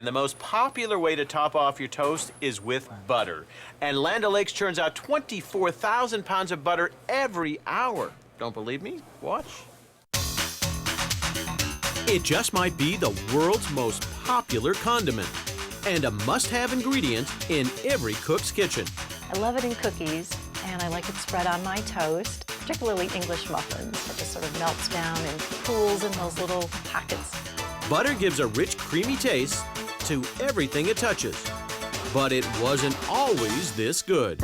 And the most popular way to top off your toast is with butter. And Land O'Lakes churns out 24,000 pounds of butter every hour. Don't believe me? Watch. It just might be the world's most popular condiment and a must-have ingredient in every cook's kitchen. I love it in cookies, and I like it spread on my toast, particularly English muffins. It just sort of melts down and cools in those little pockets. Butter gives a rich, creamy taste to everything it touches. But it wasn't always this good.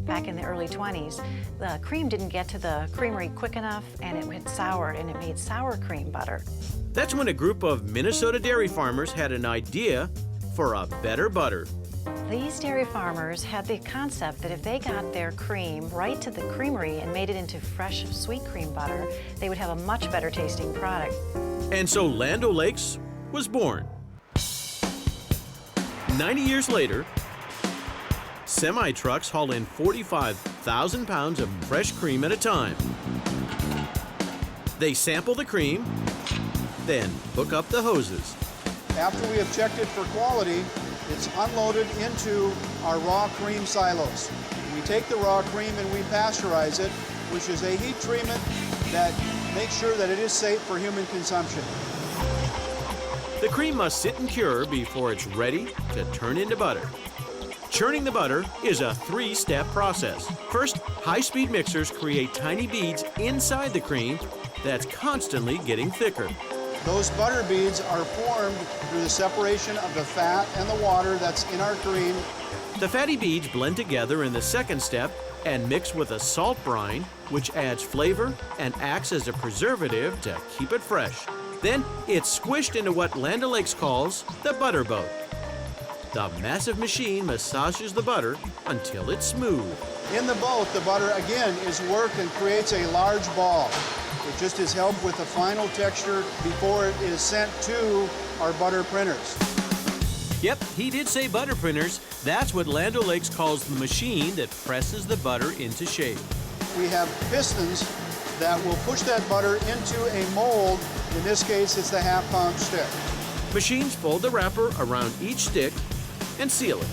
Back in the early 20s, the cream didn't get to the creamery quick enough, and it went sour, and it made sour cream butter. That's when a group of Minnesota dairy farmers had an idea for a better butter. These dairy farmers had the concept that if they got their cream right to the creamery and made it into fresh, sweet cream butter, they would have a much better tasting product. And so Land O'Lakes was born. 90 years later, semi-trucks haul in 45,000 pounds of fresh cream at a time. They sample the cream, then hook up the hoses. After we have checked it for quality, it's unloaded into our raw cream silos. We take the raw cream and we pasteurize it, which is a heat treatment that makes sure that it is safe for human consumption. The cream must sit and cure before it's ready to turn into butter. Churning the butter is a three-step process. First, high-speed mixers create tiny beads inside the cream that's constantly getting thicker. Those butter beads are formed through the separation of the fat and the water that's in our cream. The fatty beads blend together in the second step and mix with a salt brine, which adds flavor and acts as a preservative to keep it fresh. Then it's squished into what Land O'Lakes calls the butter boat. The massive machine massages the butter until it's smooth. In the boat, the butter again is worked and creates a large ball. It just is helped with the final texture before it is sent to our butter printers. Yep, he did say butter printers. That's what Land O'Lakes calls the machine that presses the butter into shape. We have pistons that will push that butter into a mold. In this case, it's the half-pound stick. Machines fold the wrapper around each stick and seal it.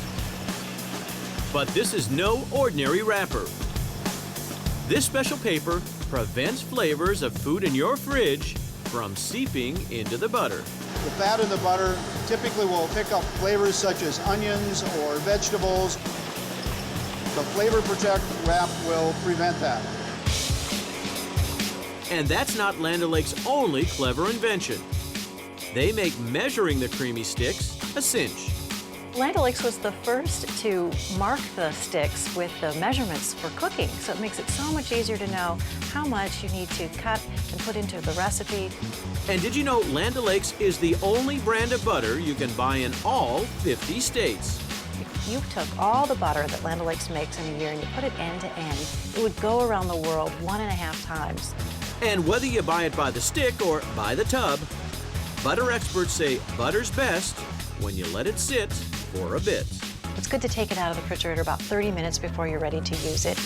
But this is no ordinary wrapper. This special paper prevents flavors of food in your fridge from seeping into the butter. The fat in the butter typically will pick up flavors such as onions or vegetables. The Flavor Protect wrap will prevent that. And that's not Land O'Lakes' only clever invention. They make measuring the creamy sticks a cinch. Land O'Lakes was the first to mark the sticks with the measurements for cooking, so it makes it so much easier to know how much you need to cut and put into the recipe. And did you know Land O'Lakes is the only brand of butter you can buy in all 50 states? If you took all the butter that Land O'Lakes makes in a year and you put it end to end, it would go around the world 1.5 times. And whether you buy it by the stick or by the tub, butter experts say butter's best when you let it sit for a bit. It's good to take it out of the refrigerator about 30 minutes before you're ready to use it.